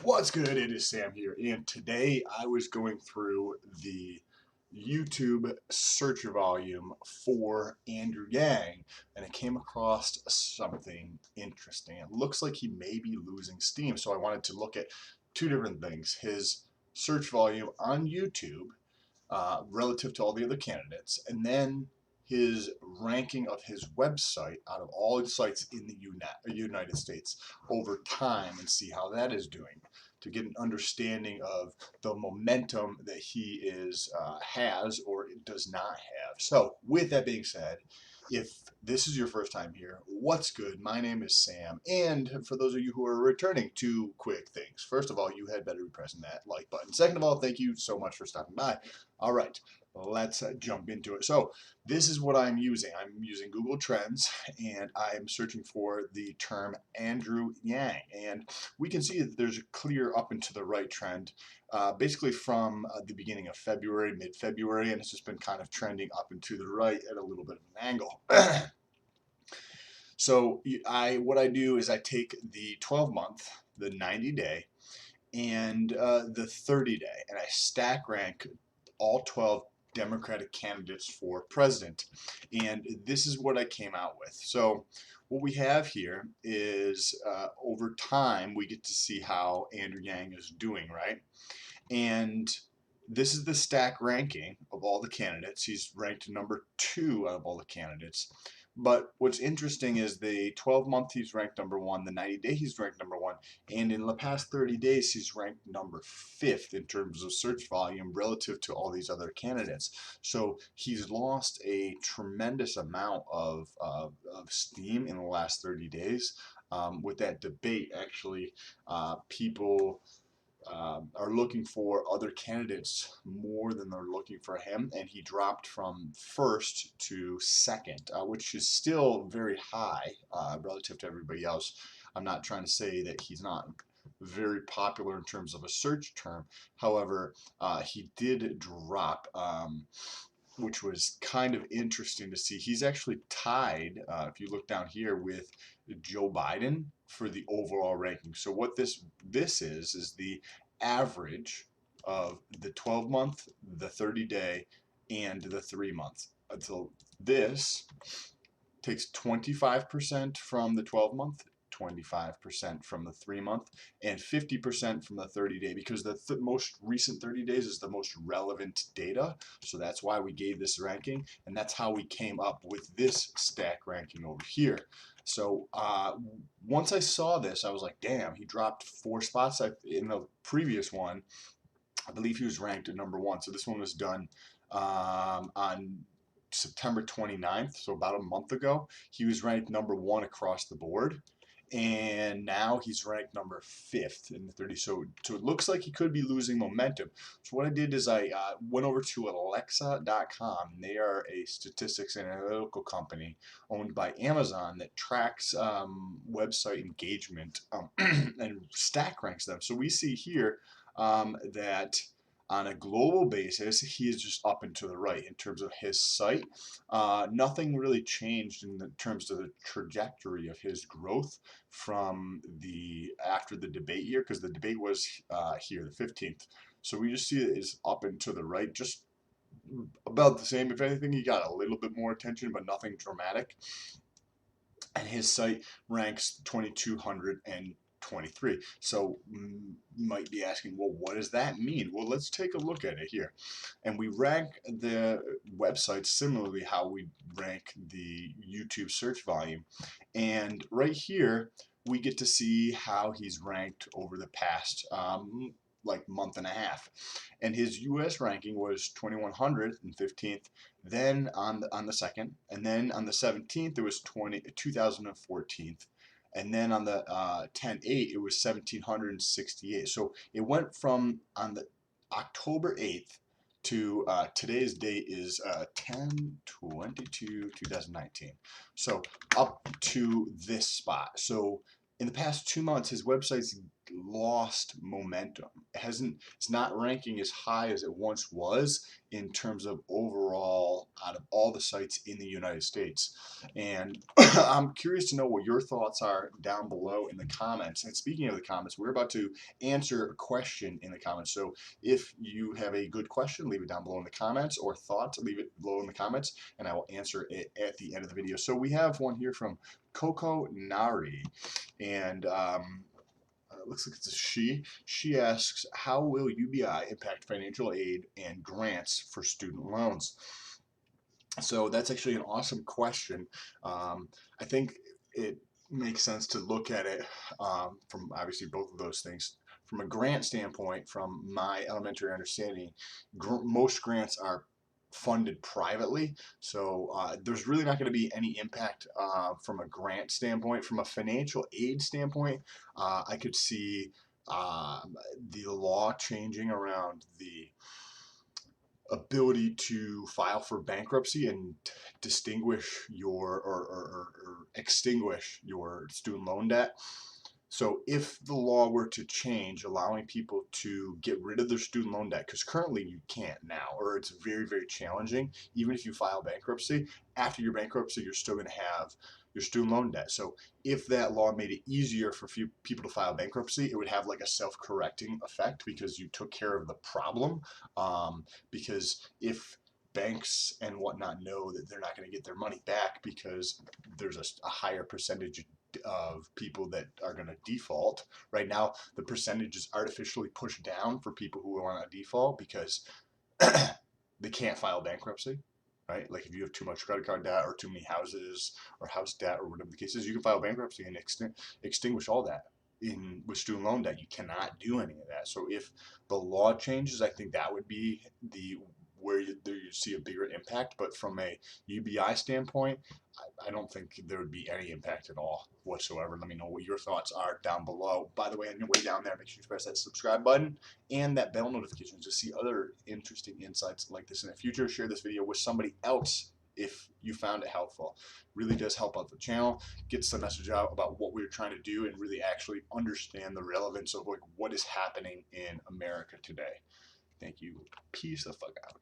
What's good? It is Sam here, and today I was going through the YouTube search volume for Andrew Yang, and I came across something interesting. It looks like he may be losing steam, so I wanted to look at two different things: his search volume on YouTube relative to all the other candidates, and then his ranking of his website out of all the sites in the United States over time, and see how that is doing, to get an understanding of the momentum that he has or does not have. So, with that being said, if this is your first time here, what's good? My name is Sam, and for those of you who are returning, two quick things. First of all, you had better be pressing that like button. Second of all, thank you so much for stopping by. All right, let's jump into it. So this is what I'm using. I'm using Google Trends, and I'm searching for the term Andrew Yang, and we can see that there's a clear up and to the right trend, basically from the beginning of February, mid-February, and it's just been kind of trending up and to the right at a little bit of an angle. So what I do is I take the 12-month, the 90-day, and the 30-day, and I stack rank all 12 Democratic candidates for president. And this is what I came out with. So what we have here is over time we get to see how Andrew Yang is doing, right? And this is the stack ranking of all the candidates. He's ranked number 2 out of all the candidates. But what's interesting is the 12-month he's ranked number 1, the 90-day he's ranked number 1, and in the past 30 days he's ranked number 5th in terms of search volume relative to all these other candidates. So he's lost a tremendous amount of steam in the last 30 days. With that debate, actually, people are looking for other candidates more than they're looking for him, and he dropped from first to second, which is still very high relative to everybody else. I'm not trying to say that he's not very popular in terms of a search term. However, he did drop, which was kind of interesting to see. He's actually tied, if you look down here, with Joe Biden for the overall ranking. So what this is the average of the 12-month, the 30-day, and the 3-month. So this takes 25% from the 12-month, 25% from the 3-month, and 50% from the 30-day, because the most recent 30 days is the most relevant data. So that's why we gave this ranking, and that's how we came up with this stack ranking over here. So once I saw this, I was like, damn, he dropped 4 spots. In the previous one, I believe he was ranked at number 1. So this one was done on September 29th, so about a month ago. He was ranked number 1 across the board, and now he's ranked number 5th in the 30. So it looks like he could be losing momentum. So what I did is I went over to Alexa.com. They are a statistics and analytical company owned by Amazon that tracks website engagement and stack ranks them. So we see here that on a global basis, he is just up and to the right in terms of his site. Nothing really changed in terms of the trajectory of his growth from after the debate year, because the debate was here, the 15th. So we just see it is up and to the right, just about the same. If anything, he got a little bit more attention, but nothing dramatic. And his site ranks 2223. So you might be asking, well, what does that mean? Well, let's take a look at it here. And we rank the websites similarly how we rank the YouTube search volume. And right here, we get to see how he's ranked over the past like month and a half. And his US ranking was 2115th, then on the 2nd, and then on the 17th it was 2014th, and then on the 10/8 it was 1768. So it went from on the October 8th to today's date is 10/22/2019. So up to this spot. So in the past 2 months, his website's lost momentum. It's not ranking as high as it once was in terms of overall out of all the sites in the United States. And I'm curious to know what your thoughts are down below in the comments. And speaking of the comments, we're about to answer a question in the comments. So if you have a good question, leave it down below in the comments, or thoughts, leave it below in the comments, and I will answer it at the end of the video. So we have one here from Coco Nari, and looks like it's a she. She asks, how will UBI impact financial aid and grants for student loans? So that's actually an awesome question. I think it makes sense to look at it from obviously both of those things. From a grant standpoint, from my elementary understanding, most grants are funded privately, so there's really not going to be any impact from a grant standpoint. From a financial aid standpoint, I could see the law changing around the ability to file for bankruptcy and distinguish your or extinguish your student loan debt. So if the law were to change, allowing people to get rid of their student loan debt, because currently you can't now, or it's very, very challenging, even if you file bankruptcy, after your bankruptcy, you're still going to have your student loan debt. So if that law made it easier for few people to file bankruptcy, it would have like a self-correcting effect because you took care of the problem. Because if banks and whatnot know that they're not going to get their money back because there's a higher percentage of people that are going to default. Right now, the percentage is artificially pushed down for people who are on a default because they can't file bankruptcy, right? Like if you have too much credit card debt or too many houses or house debt or whatever the case is, you can file bankruptcy and extinguish all that. With student loan debt, you cannot do any of that. So if the law changes, I think that would be the where you see a bigger impact. But from a UBI standpoint, I don't think there would be any impact at all whatsoever. Let me know what your thoughts are down below. By the way, on your way down there, make sure you press that subscribe button and that bell notification to see other interesting insights like this in the future. Share this video with somebody else if you found it helpful. Really does help out the channel, gets the message out about what we're trying to do, and really actually understand the relevance of like what is happening in America today. Thank you. Peace the fuck out.